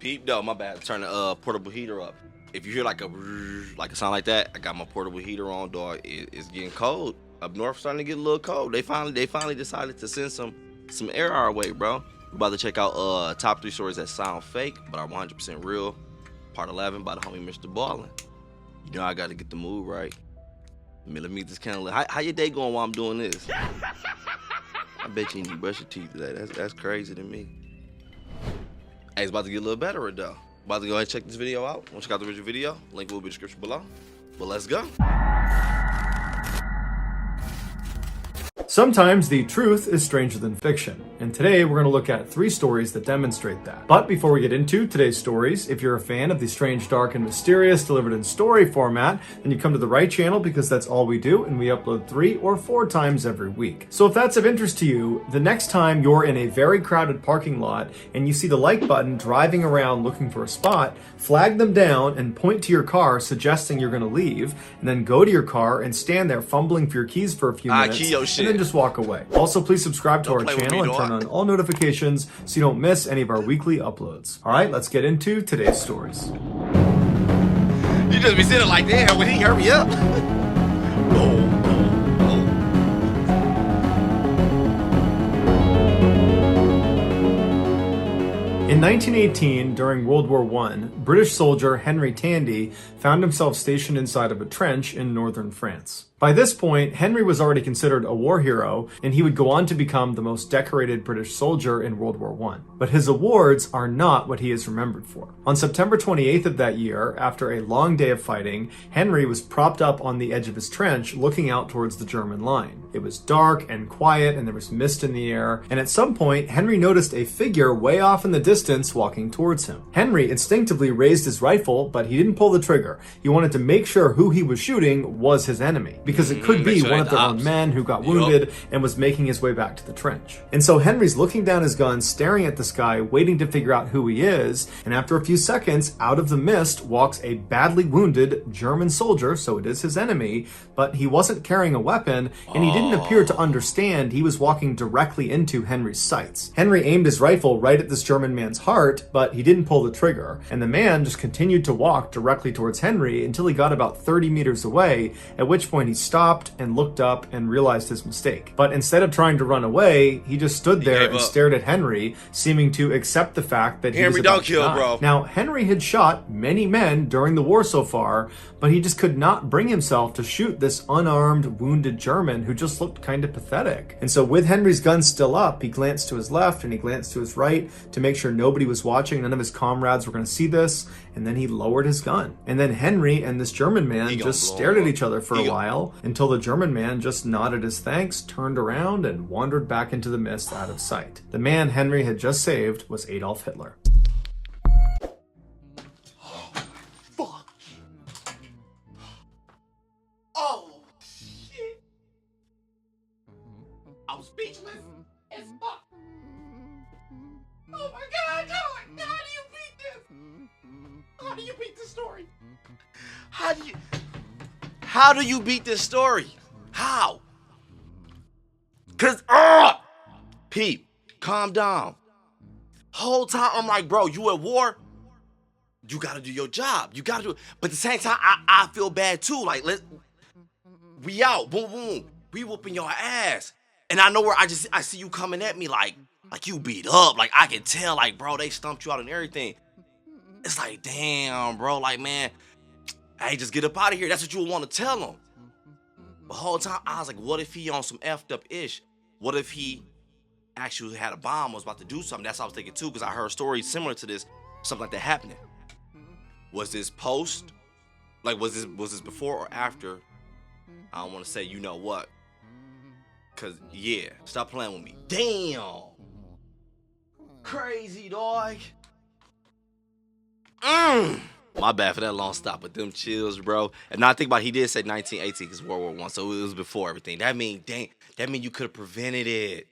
Peep, no, my bad. Turn the portable heater up. If you hear like a sound like that, I got my portable heater on, dog. It's getting cold. Up north starting to get a little cold. They finally decided to send some air our way, bro. We're about to check out top 3 stories that sound fake but are 100% real. Part 11 by the homie Mrballen. You know I gotta get the mood right. Millimeters candle. How your day going while I'm doing this? I bet you need to brush your teeth today. That's crazy to me. Hey, it's about to get a little better though. About to go ahead and check this video out. Want to check out the original video? Link will be in the description below. But let's go. Sometimes the truth is stranger than fiction, and today we're going to look at 3 stories that demonstrate that. But before we get into today's stories, if you're a fan of the strange, dark, and mysterious delivered in story format, then you come to the right channel because that's all we do, and we upload 3 or 4 times every week. So if that's of interest to you, the next time you're in a very crowded parking lot and you see the like button driving around looking for a spot, flag them down and point to your car suggesting you're going to leave, and then go to your car and stand there fumbling for your keys for a few minutes, and then just walk away. Also, please subscribe to our channel and turn on all notifications so you don't miss any of our weekly uploads. All right, let's get into today's stories. You just be sitting like, damn, will he hurry up? In 1918, during World War I, British soldier Henry Tandy found himself stationed inside of a trench in northern France. By this point, Henry was already considered a war hero, and he would go on to become the most decorated British soldier in World War I. But his awards are not what he is remembered for. On September 28th of that year, after a long day of fighting, Henry was propped up on the edge of his trench looking out towards the German line. It was dark and quiet, and there was mist in the air, and at some point, Henry noticed a figure way off in the distance walking towards him. Henry instinctively raised his rifle, but he didn't pull the trigger. He wanted to make sure who he was shooting was his enemy, because it could be one of their own men who got wounded and was making his way back to the trench. And so Henry's looking down his gun, staring at this guy, waiting to figure out who he is, and after a few seconds, out of the mist walks a badly wounded German soldier, so it is his enemy, but he wasn't carrying a weapon, and he didn't appear to understand he was walking directly into Henry's sights. Henry aimed his rifle right at this German man's heart, but he didn't pull the trigger, and the man just continued to walk directly towards Henry until he got about 30 meters away, at which point he stopped and looked up and realized his mistake. But instead of trying to run away, he just stood there and stared at Henry, seeming to accept the fact that he was about to die. Bro. Now, Henry had shot many men during the war so far, but he just could not bring himself to shoot this unarmed, wounded German who just looked kind of pathetic. And so with Henry's gun still up, he glanced to his left and he glanced to his right to make sure nobody was watching, none of his comrades were going to see this, and then he lowered his gun. And then Henry and this German man just stared at each other for a while until the German man just nodded his thanks, turned around, and wandered back into the mist out of sight. The man Henry had just saved was Adolf Hitler. Oh, fuck. Oh, shit. I was speechless as fuck. Oh my God, how do you beat this? How do you beat this story? How do you beat this story? How? Cause Pete, calm down. Whole time I'm like, bro, you at war? You gotta do your job. You gotta do it. But at the same time, I feel bad too. Like, we out, boom, boom. We whooping your ass. And I know where I see you coming at me like you beat up. Like I can tell, like, bro, they stumped you out and everything. It's like, damn, bro, like, man, hey, just get up out of here. That's what you would want to tell him. But the whole time, I was like, what if he on some effed up ish? What if he actually had a bomb, was about to do something? That's what I was thinking too, because I heard stories similar to this, something like that happening. Was this post? Like, was this before or after? I don't want to say you know what. Because, yeah, stop playing with me. Damn. Crazy, dog. My bad for that long stop with them chills, bro. And now I think about it, he did say 1918 because World War I, so it was before everything. That mean you could have prevented it.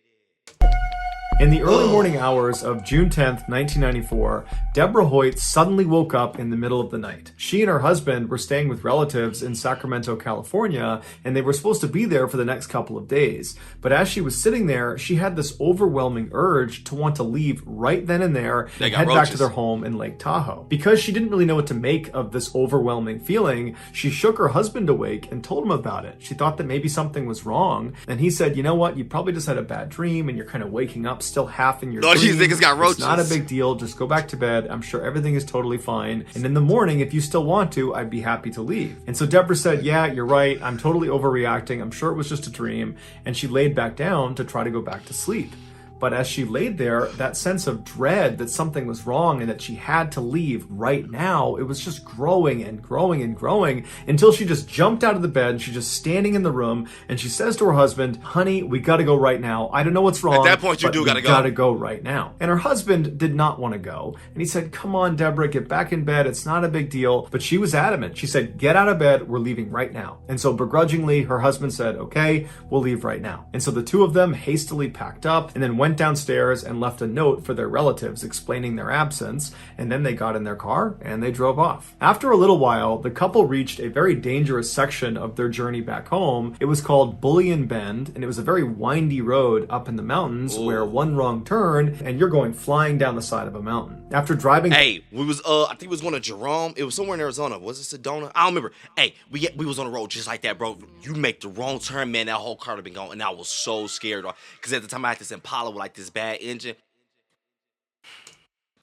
In the early morning hours of June 10th, 1994, Deborah Hoyt suddenly woke up in the middle of the night. She and her husband were staying with relatives in Sacramento, California, and they were supposed to be there for the next couple of days. But as she was sitting there, she had this overwhelming urge to want to leave right then and there and head back to their home in Lake Tahoe. Because she didn't really know what to make of this overwhelming feeling, she shook her husband awake and told him about it. She thought that maybe something was wrong, and he said, you know what, you probably just had a bad dream and you're kind of waking up still half in your dream. These niggas got roaches. It's not a big deal. Just go back to bed. I'm sure everything is totally fine. And in the morning, if you still want to, I'd be happy to leave. And so Deborah said, yeah, you're right. I'm totally overreacting. I'm sure it was just a dream. And she laid back down to try to go back to sleep. But as she laid there, that sense of dread that something was wrong and that she had to leave right now, it was just growing and growing and growing until she just jumped out of the bed and she's just standing in the room and she says to her husband, honey, we gotta go right now. I don't know what's wrong. At that point, you do gotta go. Gotta go right now. And her husband did not want to go. And he said, come on, Deborah, get back in bed. It's not a big deal. But she was adamant. She said, get out of bed. We're leaving right now. And so begrudgingly, her husband said, okay, we'll leave right now. And so the two of them hastily packed up and then went downstairs and left a note for their relatives explaining their absence, and then they got in their car and they drove off. After a little while, the couple reached a very dangerous section of their journey back home. It was called Bullion Bend, and it was a very windy road up in the mountains where one wrong turn and you're going flying down the side of a mountain. After driving... Hey, we was, I think we was going to Jerome. It was somewhere in Arizona. Was it Sedona? I don't remember. Hey, we was on the road just like that, bro. You make the wrong turn, man, that whole car would have been gone, and I was so scared. Because at the time, I had this Impala with, like, this bad engine.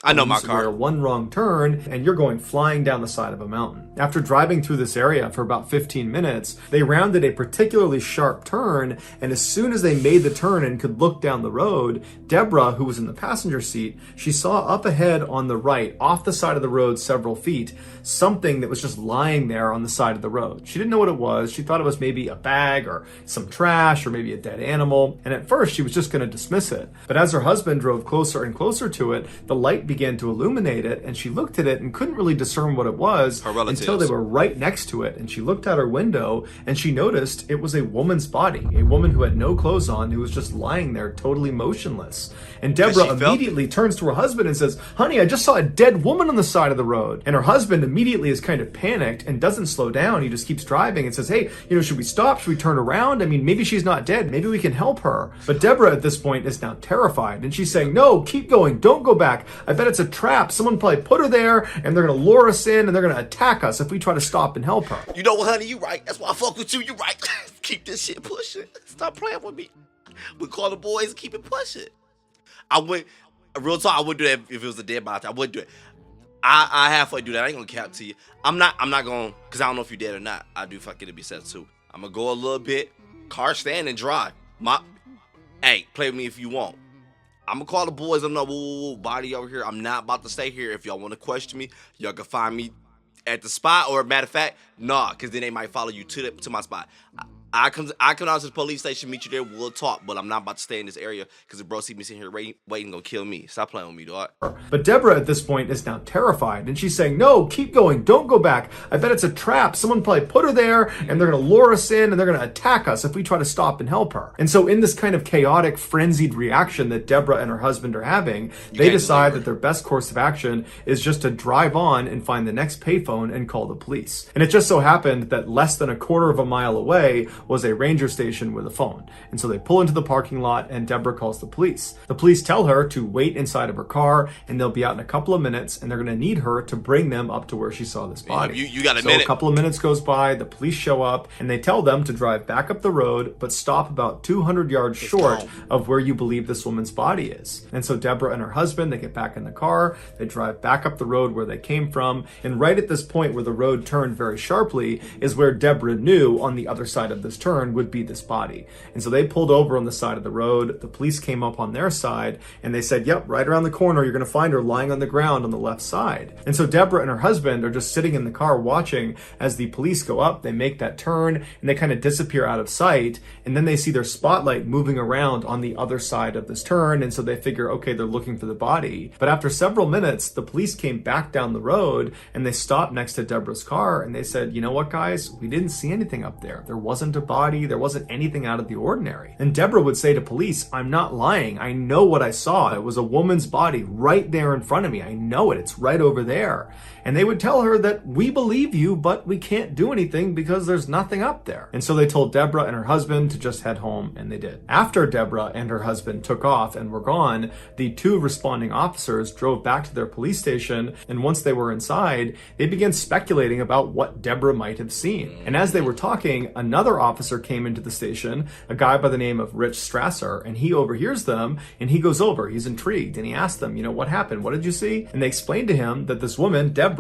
I know my car. Where one wrong turn and you're going flying down the side of a mountain. After driving through this area for about 15 minutes, they rounded a particularly sharp turn, and as soon as they made the turn and could look down the road, Deborah, who was in the passenger seat, she saw up ahead on the right, off the side of the road several feet, something that was just lying there on the side of the road. She didn't know what it was. She thought it was maybe a bag or some trash or maybe a dead animal, and at first she was just going to dismiss it. But as her husband drove closer and closer to it, the light began to illuminate it, and she looked at it and couldn't really discern what it was until they were right next to it. And she looked out her window and she noticed it was a woman's body, a woman who had no clothes on, who was just lying there totally motionless. And Deborah immediately turns to her husband and says, honey, I just saw a dead woman on the side of the road. And her husband immediately is kind of panicked and doesn't slow down. He just keeps driving and says, hey, should we stop? Should we turn around? I mean, maybe she's not dead. Maybe we can help her. But Deborah at this point is now terrified, and she's saying, no, keep going. Don't go back. I bet it's a trap. Someone probably put her there, and they're going to lure us in, and they're going to attack us if we try to stop and help her. You know what, honey? You right. That's why I fuck with you. You right. Keep this shit pushing. Stop playing with me. We call the boys and keep it pushing. Real talk, I wouldn't do that if it was a dead body. I wouldn't do it. I halfway do that. I ain't gonna cap to you. I'm not gonna, because I don't know if you're dead or not. I do fuck it to be said too. I'm gonna go a little bit, car stand and drive. Hey, play with me if you want. I'm gonna call the boys. I'm not, whoa, body over here. I'm not about to stay here. If y'all want to question me, y'all can find me at the spot, or matter of fact, nah, because then they might follow you to my spot. I come out to the police station, meet you there, we'll talk, but I'm not about to stay in this area because if bro see me sitting here waiting, gonna kill me. Stop playing with me, dog. But Deborah at this point is now terrified, and she's saying, no, keep going, don't go back. I bet it's a trap. Someone probably put her there, and they're gonna lure us in, and they're gonna attack us if we try to stop and help her. And so in this kind of chaotic, frenzied reaction that Deborah and her husband are having, they decide that their best course of action is just to drive on and find the next payphone and call the police. And it just so happened that less than a quarter of a mile away was a ranger station with a phone. And so they pull into the parking lot, and Deborah calls the police. The police tell her to wait inside of her car, and they'll be out in a couple of minutes, and they're going to need her to bring them up to where she saw this body. You got a minute. So a couple of minutes goes by, the police show up, and they tell them to drive back up the road, but stop about 200 yards short of where you believe this woman's body is. And so Deborah and her husband, they get back in the car, they drive back up the road where they came from, and right at this point where the road turned very sharply is where Deborah knew on the other side of this turn would be this body. And so they pulled over on the side of the road. The police came up on their side, and they said, yep, right around the corner, you're going to find her lying on the ground on the left side. And so Deborah and her husband are just sitting in the car watching as the police go up, they make that turn, and they kind of disappear out of sight, and then they see their spotlight moving around on the other side of this turn, and so they figure, okay, they're looking for the body. But after several minutes, the police came back down the road, and they stopped next to Deborah's car, and they said, you know what, guys? We didn't see anything up there. There wasn't a body. There wasn't anything out of the ordinary. And Deborah would say to police, I'm not lying. I know what I saw. It was a woman's body right there in front of me. I know it. It's right over there. And they would tell her that we believe you, but we can't do anything because there's nothing up there. And so they told Deborah and her husband to just head home, and they did. After Deborah and her husband took off and were gone, the two responding officers drove back to their police station, and once they were inside, they began speculating about what Deborah might have seen. And as they were talking, another officer came into the station, a guy by the name of Rich Strasser, and he overhears them, and he goes over. He's intrigued, and he asks them, what happened? What did you see? And they explained to him that this woman, Deborah,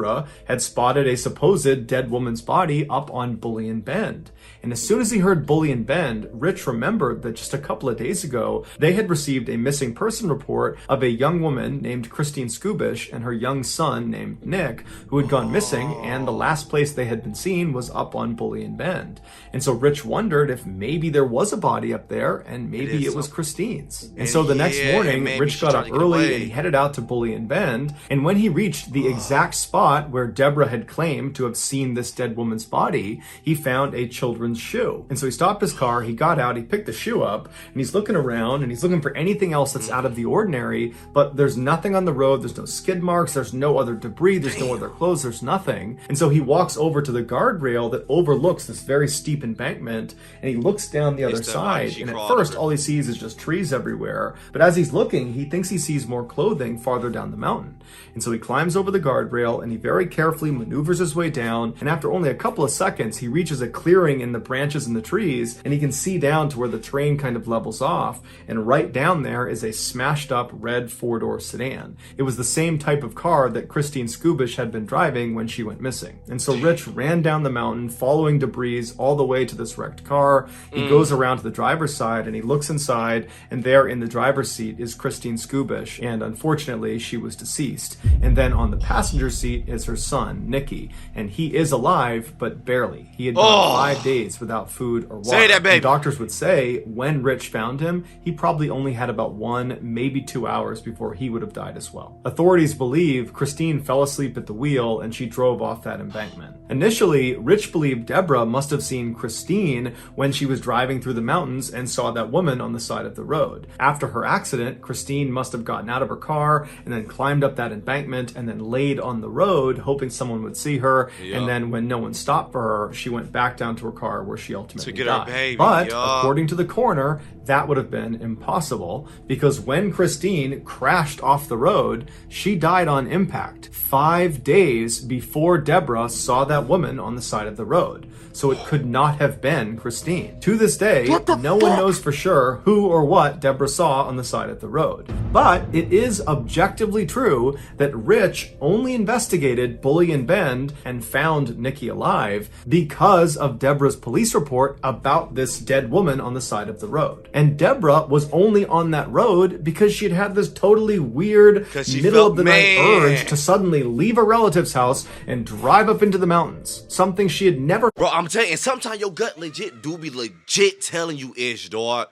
had spotted a supposed dead woman's body up on Bullion Bend. And as soon as he heard Bullion Bend, Rich remembered that just a couple of days ago, they had received a missing person report of a young woman named Christine Skubish and her young son named Nick, who had gone missing, and the last place they had been seen was up on Bullion Bend. And so Rich wondered if maybe there was a body up there, and maybe it was Christine's. And so the next morning, Rich got up early and he headed out to Bullion Bend, and when he reached the exact spot where Deborah had claimed to have seen this dead woman's body, he found a children's shoe. And so he stopped his car, he got out, he picked the shoe up, and he's looking around and he's looking for anything else that's out of the ordinary, but there's nothing on the road, there's no skid marks, there's no other debris, there's no other clothes, there's nothing. And so he walks over to the guardrail that overlooks this very steep embankment, and he looks down the other side, and at first all he sees is just trees everywhere, but as he's looking, he thinks he sees more clothing farther down the mountain. And so he climbs over the guardrail and he very carefully maneuvers his way down, and after only a couple of seconds, he reaches a clearing in the branches and the trees, and he can see down to where the train kind of levels off, and right down there is a smashed up red 4-door sedan. It was the same type of car that Christine Skubish had been driving when she went missing. And so Rich ran down the mountain, following debris all the way to this wrecked car. He goes around to the driver's side and he looks inside, and there in the driver's seat is Christine Skubish, and unfortunately she was deceased. And then on the passenger seat is her son, Nicky, and he is alive, but barely. He had gone 5 days without food or water. Say that, baby. And doctors would say when Rich found him, he probably only had about 1, maybe 2 hours before he would have died as well. Authorities believe Christine fell asleep at the wheel and she drove off that embankment. Initially, Rich believed Deborah must have seen Christine when she was driving through the mountains and saw that woman on the side of the road. After her accident, Christine must have gotten out of her car and then climbed up that embankment and then laid on the road, hoping someone would see her. And then when no one stopped for her, she went back down to her car where she ultimately died. Her baby, but according to the coroner, that would have been impossible, because when Christine crashed off the road, she died on impact 5 days before Deborah saw that woman on the side of the road. So it could not have been Christine. To this day, no one knows for sure who or what Deborah saw on the side of the road. But it is objectively true that Rich only investigated Bullion Bend and found Nicky alive because of Deborah's police report about this dead woman on the side of the road. And Deborah was only on that road because she'd had this totally weird middle of the night urge to suddenly leave a relative's house and drive up into the mountains. Something she had never... Bro, I'm telling you, and sometimes your gut legit do be legit telling you ish, dog.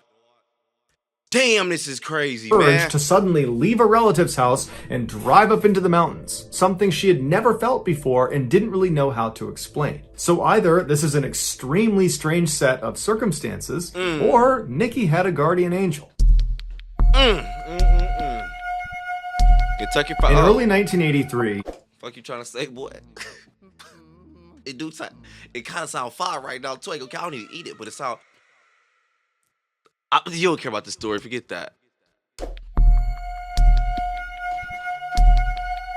Damn, this is crazy, man. To suddenly leave a relative's house and drive up into the mountains. Something she had never felt before and didn't really know how to explain. So either this is an extremely strange set of circumstances, or Nicky had a guardian angel. Kentucky In early 1983... Fuck you trying to say, boy? It do sound, it kind of sound fire right now too. Okay, I don't even eat it, but it sound. You don't care about the story. Forget that.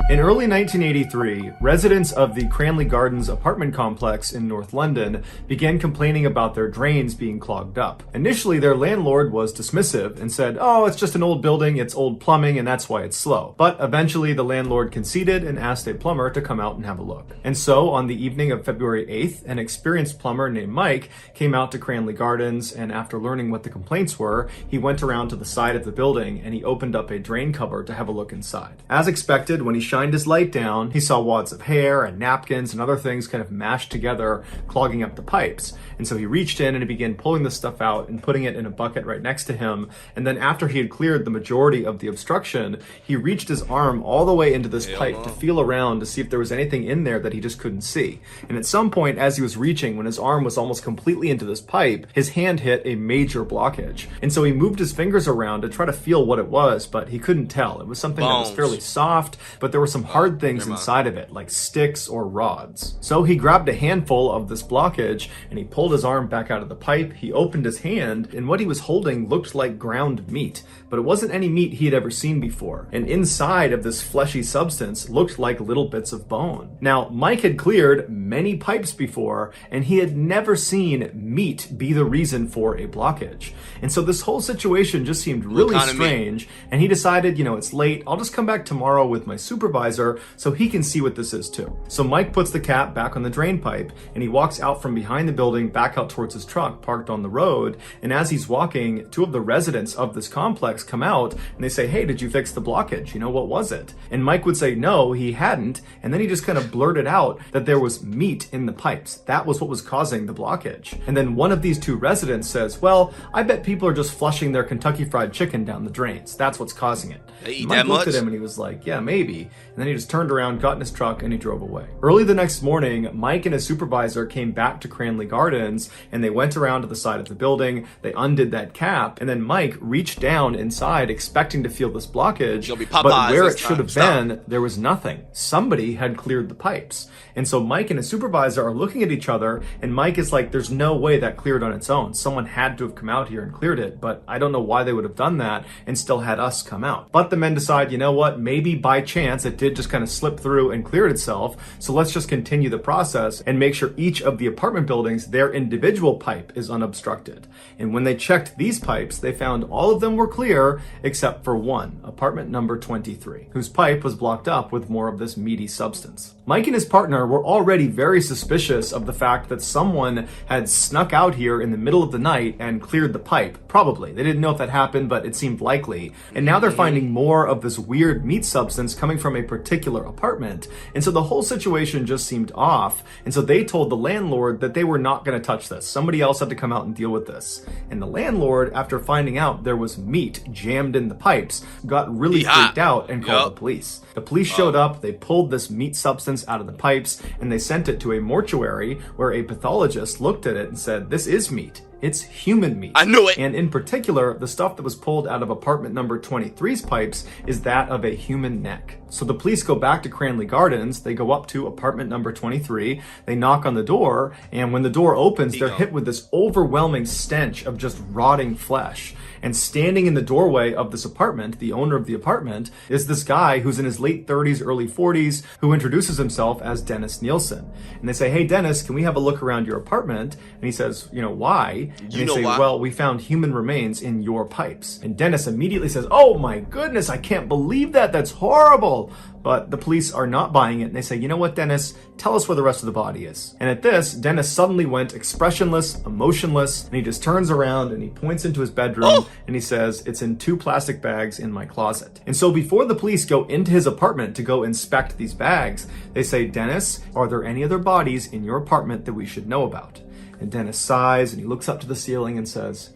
In early 1983, residents of the Cranley Gardens apartment complex in North London began complaining about their drains being clogged up. Initially, their landlord was dismissive and said, "Oh, it's just an old building, it's old plumbing, and that's why it's slow." But eventually, the landlord conceded and asked a plumber to come out and have a look. And so, on the evening of February 8th, an experienced plumber named Mike came out to Cranley Gardens, and after learning what the complaints were, he went around to the side of the building and he opened up a drain cover to have a look inside. As expected, when he shut shined his light down, he saw wads of hair and napkins and other things kind of mashed together, clogging up the pipes. And so he reached in and he began pulling this stuff out and putting it in a bucket right next to him. And then after he had cleared the majority of the obstruction, he reached his arm all the way into this pipe to feel around to see if there was anything in there that he just couldn't see. And at some point, as he was reaching, when his arm was almost completely into this pipe, his hand hit a major blockage. And so he moved his fingers around to try to feel what it was, but he couldn't tell. It was something that was fairly soft, but there were some hard things inside of it, like sticks or rods. So he grabbed a handful of this blockage and he pulled his arm back out of the pipe. He opened his hand, and what he was holding looked like ground meat, but it wasn't any meat he had ever seen before. And inside of this fleshy substance looked like little bits of bone. Now, Mike had cleared many pipes before, and he had never seen meat be the reason for a blockage. And so this whole situation just seemed really strange, and he decided, it's late, I'll just come back tomorrow with my supervisor so he can see what this is too. So Mike puts the cap back on the drain pipe, and he walks out from behind the building back out towards his truck parked on the road. And as he's walking, two of the residents of this complex come out and they say, "Hey, did you fix the blockage? What was it?" And Mike would say no, he hadn't. And then he just kind of blurted out that there was meat in the pipes. That was what was causing the blockage. And then one of these two residents says, "Well, I bet people are just flushing their Kentucky Fried Chicken down the drains. That's what's causing it." They eat Mike that looked much? at him and he was like, "Yeah, maybe." And then he just turned around, got in his truck, and he drove away. Early the next morning, Mike and his supervisor came back to Cranley Gardens, and they went around to the side of the building. They undid that cap, and then Mike reached down inside expecting to feel this blockage, but where it should have been, there was nothing. Somebody had cleared the pipes. And so Mike and his supervisor are looking at each other, and Mike is like, "There's no way that cleared on its own. Someone had to have come out here and cleared it, but I don't know why they would have done that and still had us come out." But the men decide, you know what, maybe by chance it did just kind of slip through and cleared itself, so let's just continue the process and make sure each of the apartment buildings, their individual pipe is unobstructed. And when they checked these pipes, they found all of them were clear except for one, apartment number 23, whose pipe was blocked up with more of this meaty substance. Mike and his partner were already very suspicious of the fact that someone had snuck out here in the middle of the night and cleared the pipe. Probably. They didn't know if that happened, but it seemed likely. And now they're finding more of this weird meat substance coming from a particular apartment. And so the whole situation just seemed off. And so they told the landlord that they were not going to touch this. Somebody else had to come out and deal with this. And the landlord, after finding out there was meat jammed in the pipes, got really freaked out and called the police. The police showed up, they pulled this meat substance out of the pipes, and they sent it to a mortuary where a pathologist looked at it and said, "This is meat. It's human meat." I knew it. And in particular, the stuff that was pulled out of apartment number 23's pipes is that of a human neck. So the police go back to Cranley Gardens, they go up to apartment number 23, they knock on the door, and when the door opens, they're hit with this overwhelming stench of just rotting flesh. And standing in the doorway of this apartment, the owner of the apartment, is this guy who's in his late 30s, early 40s, who introduces himself as Dennis Nielsen. And they say, "Hey, Dennis, can we have a look around your apartment?" And he says, "Why?" And they say, "Well, we found human remains in your pipes." And Dennis immediately says, "Oh my goodness, I can't believe that. That's horrible." But the police are not buying it, and they say, "You know what, Dennis? Tell us where the rest of the body is." And at this, Dennis suddenly went expressionless, emotionless, and he just turns around and he points into his bedroom and he says, "It's in 2 plastic bags in my closet." And so before the police go into his apartment to go inspect these bags, they say, "Dennis, are there any other bodies in your apartment that we should know about?" And Dennis sighs and he looks up to the ceiling and says,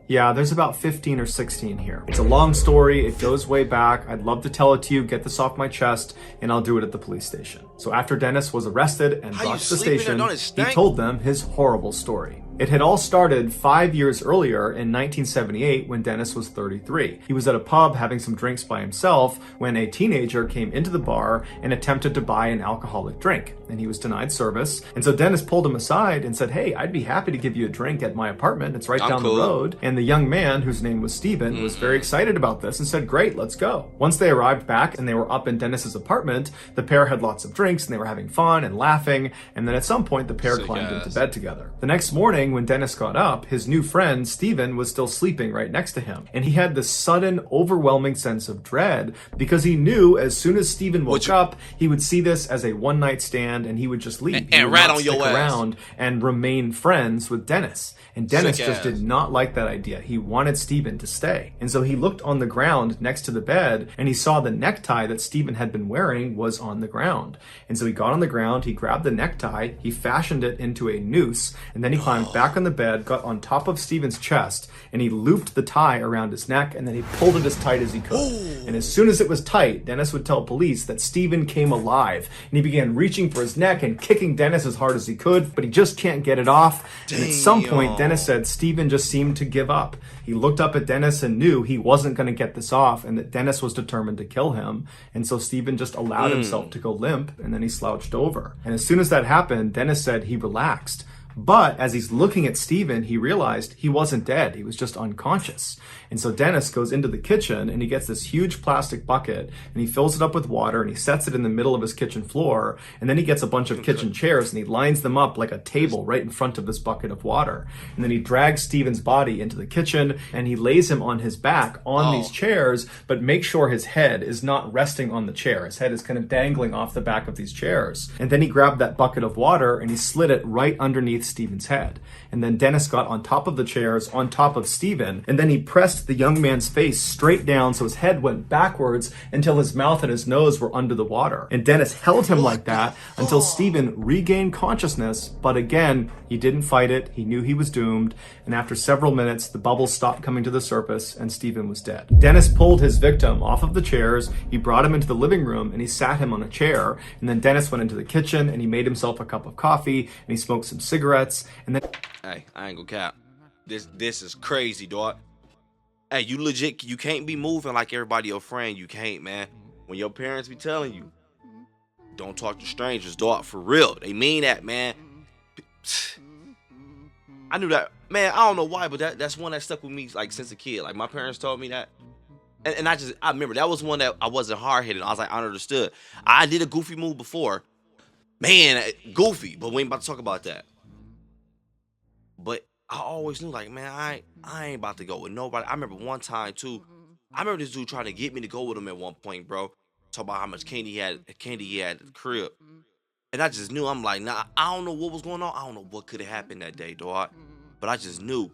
"Yeah, there's about 15 or 16 here. It's a long story. It goes way back. I'd love to tell it to you, get this off my chest, and I'll do it at the police station." So after Dennis was arrested and brought to the station, he told them his horrible story. It had all started 5 years earlier in 1978 when Dennis was 33. He was at a pub having some drinks by himself when a teenager came into the bar and attempted to buy an alcoholic drink, and he was denied service. And so Dennis pulled him aside and said, "Hey, I'd be happy to give you a drink at my apartment. It's right down the road." And the young man, whose name was Steven, was very excited about this and said, "Great, let's go." Once they arrived back and they were up in Dennis's apartment, the pair had lots of drinks and they were having fun and laughing. And then at some point, the pair climbed into bed together. The next morning, morning, when Dennis got up, his new friend, Steven, was still sleeping right next to him. And he had this sudden, overwhelming sense of dread because he knew as soon as Steven woke up, he would see this as a one-night stand and he would just leave. And rat on your ass. Around and remain friends with Dennis. And Dennis just did not like that idea. He wanted Steven to stay. And so he looked on the ground next to the bed and he saw the necktie that Steven had been wearing was on the ground. And so he got on the ground, he grabbed the necktie, he fashioned it into a noose, and then he climbed back on the bed, got on top of Steven's chest, and he looped the tie around his neck, and then he pulled it as tight as he could. And as soon as it was tight, Dennis would tell police that Steven came alive, and he began reaching for his neck and kicking Dennis as hard as he could, but he just can't get it off. And at some point, Dennis said Steven just seemed to give up. He looked up at Dennis and knew he wasn't going to get this off and that Dennis was determined to kill him. And so Steven just allowed himself to go limp, and then he slouched over. And as soon as that happened, Dennis said he relaxed. But as he's looking at Steven, he realized he wasn't dead. He was just unconscious. And so Dennis goes into the kitchen and he gets this huge plastic bucket and he fills it up with water and he sets it in the middle of his kitchen floor. And then he gets a bunch of kitchen chairs and he lines them up like a table right in front of this bucket of water. And then he drags Steven's body into the kitchen and he lays him on his back on these chairs, but make sure his head is not resting on the chair. His head is kind of dangling off the back of these chairs. And then he grabbed that bucket of water and he slid it right underneath Steven's head. And then Dennis got on top of the chairs, on top of Steven, and then he pressed the young man's face straight down so his head went backwards until his mouth and his nose were under the water. And Dennis held him like that until Steven regained consciousness, but again, he didn't fight it. He knew he was doomed. And after several minutes, the bubbles stopped coming to the surface and Steven was dead. Dennis pulled his victim off of the chairs. He brought him into the living room and he sat him on a chair. And then Dennis went into the kitchen and he made himself a cup of coffee and he smoked some cigarettes. And then, hey, I ain't gonna cap. This is crazy, dog. Hey, you legit, you can't be moving like everybody your friend. You can't, man. When your parents be telling you, don't talk to strangers, dog, for real. They mean that, man. I knew that, man. I don't know why, but that's one that stuck with me like since a kid. Like my parents told me that. And I remember that was one that I wasn't hard-headed. I was like, I understood. I did a goofy move before. Man, goofy, but we ain't about to talk about that. But I always knew, like, man, I ain't about to go with nobody. I remember one time, too. I remember this dude trying to get me to go with him at one point, bro. Talk about how much candy he had at the crib. And I just knew, I'm like, nah, I don't know what was going on. I don't know what could have happened that day, dog. But I just knew.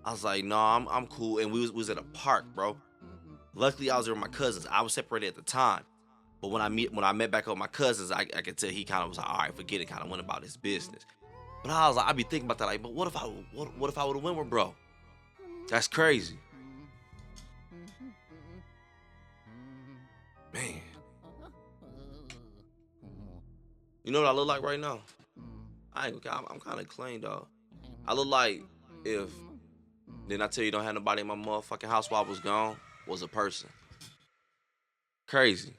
I was like, nah, I'm cool. And we was at a park, bro. Luckily, I was there with my cousins. I was separated at the time. But when I met back up with my cousins, I could tell he kind of was like, all right, forget it, kind of went about his business. But I was like, I'd be thinking about that, like, but what if I would have went with bro? That's crazy. Man. You know what I look like right now? I'm kind of clean, dog. I look like if, didn't I tell you don't have nobody in my motherfucking house while I was gone, was a person. Crazy.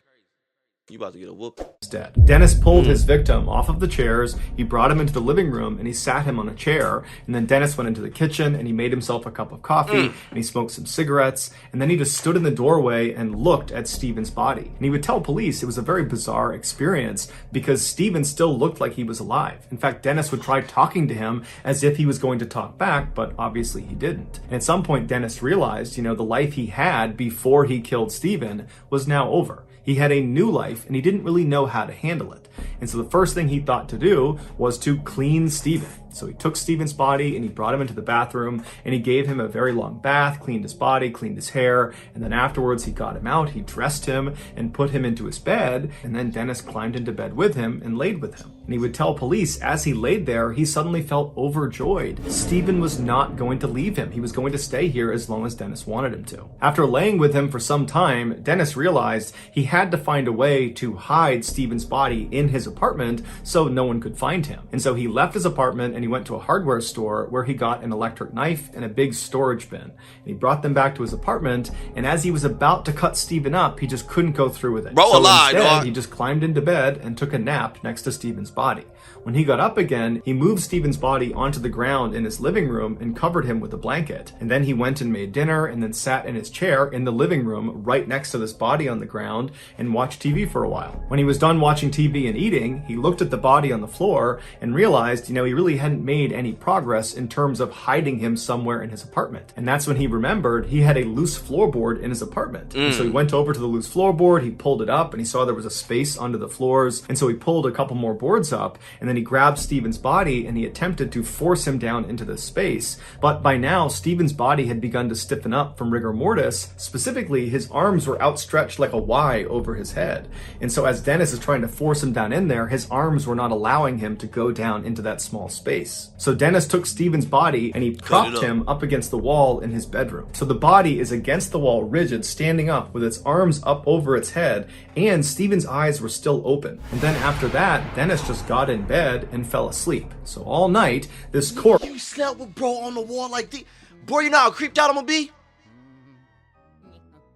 You about to get a whoop. Dead. Dennis pulled his victim off of the chairs. He brought him into the living room and he sat him on a chair. And then Dennis went into the kitchen and he made himself a cup of coffee and he smoked some cigarettes. And then he just stood in the doorway and looked at Steven's body. And he would tell police it was a very bizarre experience because Steven still looked like he was alive. In fact, Dennis would try talking to him as if he was going to talk back, but obviously he didn't. And at some point, Dennis realized, the life he had before he killed Steven was now over. He had a new life and he didn't really know how to handle it. And so the first thing he thought to do was to clean Steven. So he took Steven's body and he brought him into the bathroom and he gave him a very long bath, cleaned his body, cleaned his hair. And then afterwards he got him out, he dressed him and put him into his bed. And then Dennis climbed into bed with him and laid with him. And he would tell police as he laid there, he suddenly felt overjoyed. Steven was not going to leave him. He was going to stay here as long as Dennis wanted him to. After laying with him for some time, Dennis realized he had to find a way to hide Steven's body in his apartment so no one could find him. And so he left his apartment and he went to a hardware store where he got an electric knife and a big storage bin. And he brought them back to his apartment, and as he was about to cut Steven up, he just couldn't go through with it. Bro, alive, instead, dog. He just climbed into bed and took a nap next to Steven's body. When he got up again, he moved Steven's body onto the ground in his living room and covered him with a blanket. And then he went and made dinner and then sat in his chair in the living room right next to this body on the ground and watched TV for a while. When he was done watching TV and eating, he looked at the body on the floor and realized, he really hadn't hadn't made any progress in terms of hiding him somewhere in his apartment. And that's when he remembered he had a loose floorboard in his apartment. And so he went over to the loose floorboard, he pulled it up, and he saw there was a space under the floors. And so he pulled a couple more boards up, and then he grabbed Stephen's body and he attempted to force him down into this space. But by now, Stephen's body had begun to stiffen up from rigor mortis. Specifically, his arms were outstretched like a Y over his head. And so as Dennis is trying to force him down in there, his arms were not allowing him to go down into that small space. So Dennis took Stephen's body and he propped him up against the wall in his bedroom. So the body is against the wall, rigid, standing up with its arms up over its head, and Stephen's eyes were still open. And then after that, Dennis just got in bed and fell asleep. So all night, this corpse... You slept with bro on the wall like this? Boy, you know how creeped out I'm gonna be?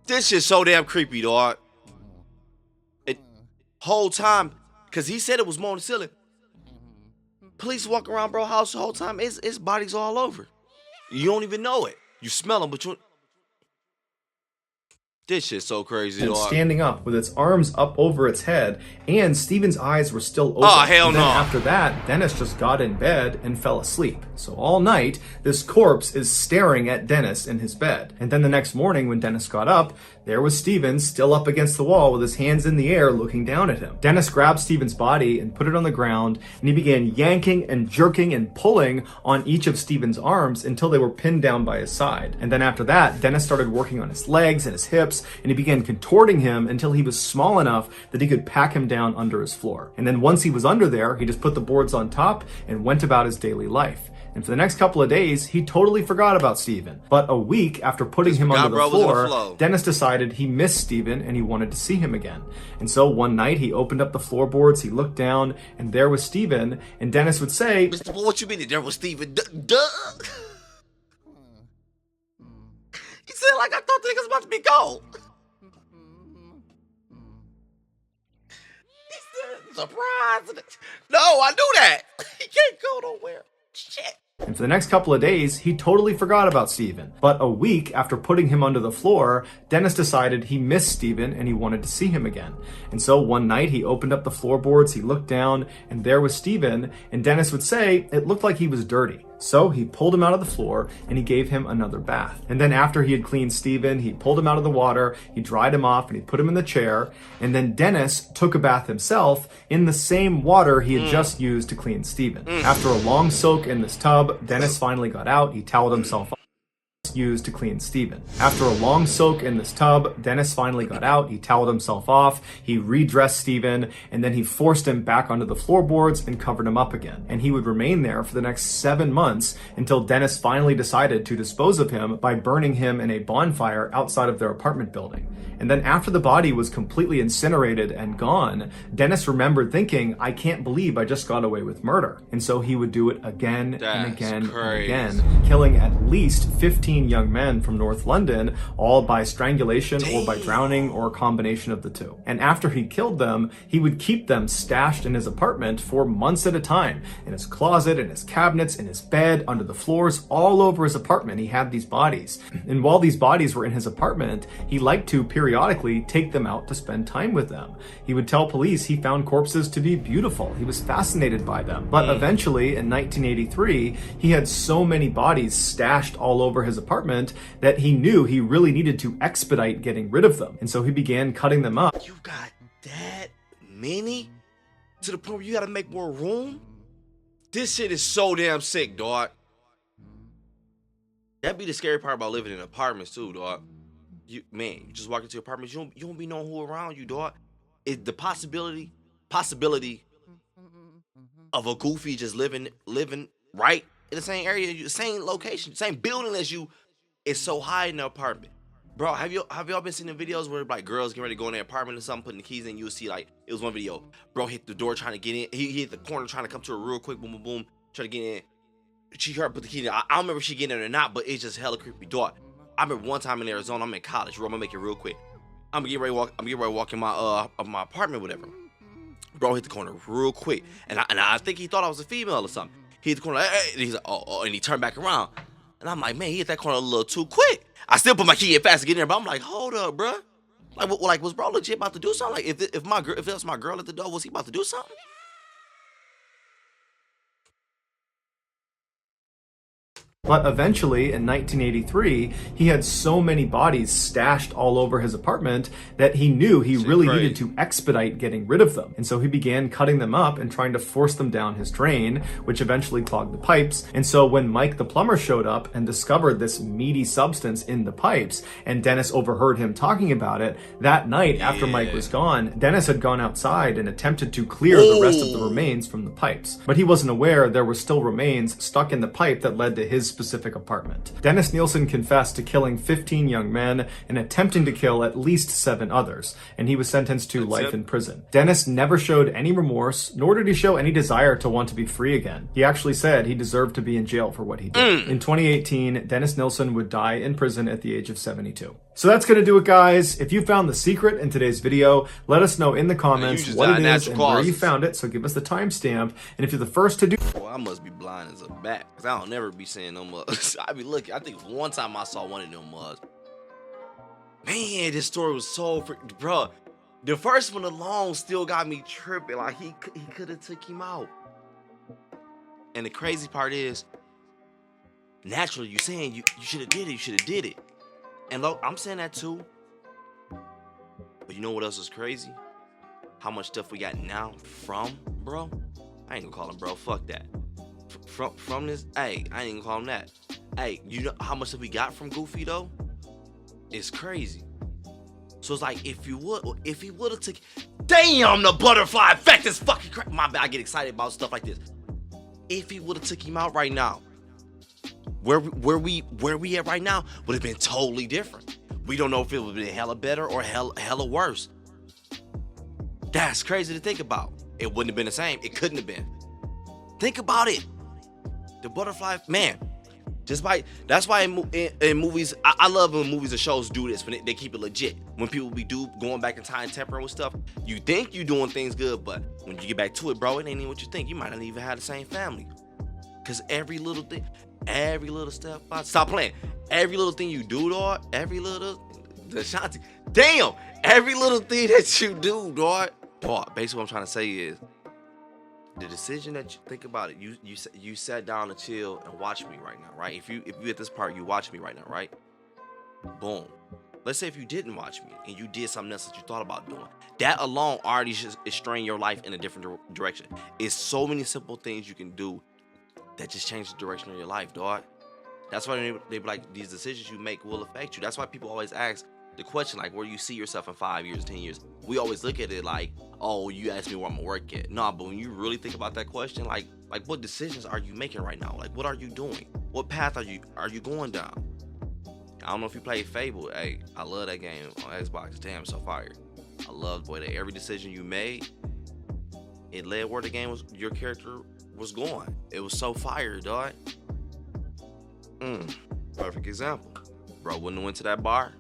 This shit's so damn creepy, dog. Whole time, because he said it was more on the ceiling. Police walk around bro house the whole time. His body's all over. You don't even know it. You smell him, but you... This shit's so crazy, and dog. Standing up with its arms up over its head, and Stephen's eyes were still open. Oh, hell and no. then after that, Dennis just got in bed and fell asleep. So all night, this corpse is staring at Dennis in his bed. And then the next morning, when Dennis got up, there was Stephen still up against the wall with his hands in the air looking down at him. Dennis grabbed Stephen's body and put it on the ground, and he began yanking and jerking and pulling on each of Stephen's arms until they were pinned down by his side. And then after that, Dennis started working on his legs and his hips, and he began contorting him until he was small enough that he could pack him down under his floor. And then once he was under there, he just put the boards on top and went about his daily life. And for the next couple of days, he totally forgot about Stephen. But a week after putting him under the floor, Dennis decided he missed Stephen and he wanted to see him again. And so one night he opened up the floorboards, he looked down, and there was Stephen. And Dennis would say, Mr. Boy, what you mean there was Stephen? Duh. He said like I thought the nigga was about to be gone. He said, surprise. No, I knew that. He can't go nowhere. Shit. And for the next couple of days, he totally forgot about Stephen. But a week after putting him under the floor, Dennis decided he missed Stephen and he wanted to see him again. And so one night he opened up the floorboards, he looked down, and there was Stephen. And Dennis would say it looked like he was dirty. So he pulled him out of the floor and he gave him another bath. And then after he had cleaned Stephen, he pulled him out of the water, he dried him off, and he put him in the chair. And then Dennis took a bath himself in the same water he had just used to clean Stephen. After a long soak in this tub, Dennis finally got out, he toweled himself up. Used to clean Stephen. After a long soak in this tub, Dennis finally got out, he toweled himself off, he redressed Stephen, and then he forced him back onto the floorboards and covered him up again. And he would remain there for the next 7 months until Dennis finally decided to dispose of him by burning him in a bonfire outside of their apartment building. And then after the body was completely incinerated and gone, Dennis remembered thinking, I can't believe I just got away with murder. And so he would do it again and again and again, killing at least 15 young men from North London, all by strangulation or by drowning or a combination of the two. And after he killed them, he would keep them stashed in his apartment for months at a time, in his closet, in his cabinets, in his bed, under the floors, all over his apartment. He had these bodies. And while these bodies were in his apartment, he liked to periodically take them out to spend time with them. He would tell police he found corpses to be beautiful. He was fascinated by them. But eventually, in 1983, he had so many bodies stashed all over his apartment that he knew he really needed to expedite getting rid of them. And so he began cutting them up. You got that many? To the point where you gotta make more room? This shit is so damn sick, dog. That'd be the scary part about living in apartments too, dog. You just walk into apartments, you don't be knowing who around you, dog. It the possibility of a goofy just living right in the same area, same location, same building as you is so high in the apartment. Bro, have y'all been seeing the videos where like girls getting ready to go in their apartment or something, putting the keys in? You'll see like it was one video. Bro hit the door trying to get in. He hit the corner trying to come to her real quick. Boom, boom, boom. Try to get in. She heard put the key in. I don't remember if she getting in or not, but it's just hella creepy, dog. I remember one time in Arizona. I'm in college. Bro, I'm gonna make it real quick. I'm gonna get ready to walk in my apartment, whatever. Bro hit the corner real quick, and I think he thought I was a female or something. He hit the corner, hey, and he's like, oh, and he turned back around, and I'm like, man, he hit that corner a little too quick. I still put my key in fast to get in there, but I'm like, hold up, bro. Like, was bro legit about to do something? Like, if that was my girl at the door, was he about to do something? But eventually, in 1983, he had so many bodies stashed all over his apartment that he knew he really needed to expedite getting rid of them. And so he began cutting them up and trying to force them down his drain, which eventually clogged the pipes. And so when Mike the plumber showed up and discovered this meaty substance in the pipes, and Dennis overheard him talking about it, that night after Mike was gone, Dennis had gone outside and attempted to clear the rest of the remains from the pipes. But he wasn't aware there were still remains stuck in the pipe that led to his specific apartment. Dennis Nielsen confessed to killing 15 young men and attempting to kill at least 7 others, and he was sentenced to life in prison. Dennis never showed any remorse, nor did he show any desire to want to be free again. He actually said he deserved to be in jail for what he did. In 2018, Dennis Nielsen would die in prison at the age of 72. So that's going to do it, guys. If you found the secret in today's video, let us know in the comments what it is and where you found it, so give us the timestamp. And if you're the first to do... Well, I must be blind as a bat, because I don't never be seeing them mugs. I be looking. I think one time I saw one of them mugs. Man, this story was so... Bro, the first one alone still got me tripping. Like, he could have took him out. And the crazy part is, naturally, you saying you should have did it. You should have did it. And look, I'm saying that too. But you know what else is crazy? How much stuff we got now from bro. I ain't gonna call him bro. Fuck that. From this, hey, I ain't gonna call him that. Hey, you know how much stuff we got from Goofy though? It's crazy. So it's like if he would have took, damn, the butterfly effect is fucking crazy. My bad, I get excited about stuff like this. If he would have took him out right now, where we at right now would have been totally different. We don't know if it would have been hella better or hella worse. That's crazy to think about. It wouldn't have been the same. It couldn't have been. Think about it. The butterfly, man. That's why in movies, I love when movies and shows do this, when they keep it legit. When people be going back in time and tampering with stuff, you think you doing things good, but when you get back to it, bro, it ain't even what you think. You might not even have the same family. Cause every little thing, every little step, stop playing. Every little thing you do, dog, every little thing that you do, dog. Basically what I'm trying to say is, the decision that you think about it, you sat down to chill and watch me right now, right? If you at this part, you watch me right now, right? Boom. Let's say if you didn't watch me and you did something else that you thought about doing, that alone already is straying your life in a different direction. It's so many simple things you can do that just change the direction of your life, dog. That's why they be like, these decisions you make will affect you. That's why people always ask the question, like, where you see yourself in 5 years, 10 years. We always look at it like, oh, you asked me where I'm gonna work at. No, but when you really think about that question, like what decisions are you making right now? Like, what are you doing? What path are you going down? I don't know if you played Fable. Hey, I love that game on Xbox. Damn, so fire. I love the way that every decision you made, it led where the game was, your character was going. It was so fire, dog. Perfect example. Bro wouldn't have went to that bar.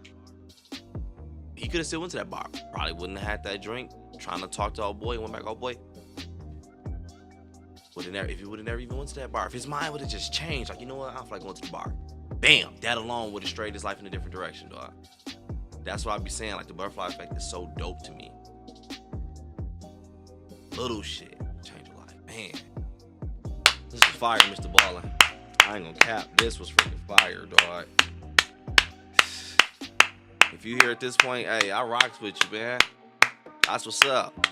He could have still went to that bar. Probably wouldn't have had that drink. Trying to talk to old boy and went back, old boy. If he would have never even went to that bar. If his mind would have just changed, like, you know what? I feel like going to the bar. Bam! That alone would have strayed his life in a different direction, dog. That's why I be saying, like, the butterfly effect is so dope to me. Little shit change your life. Man. This was fire, Mr. Ballen. I ain't gonna cap. This was freaking fire, dog. If you here at this point, hey, I rocks with you, man. That's what's up.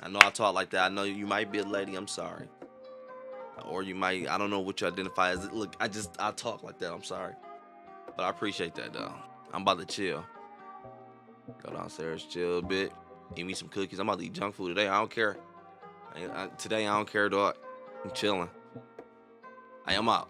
I know I talk like that. I know you might be a lady. I'm sorry. Or you might, I don't know what you identify as. Look, I talk like that. I'm sorry. But I appreciate that, though. I'm about to chill. Go downstairs, chill a bit. Eat me some cookies. I'm about to eat junk food today. I don't care. Today, I don't care, dog. I'm chilling. I am out.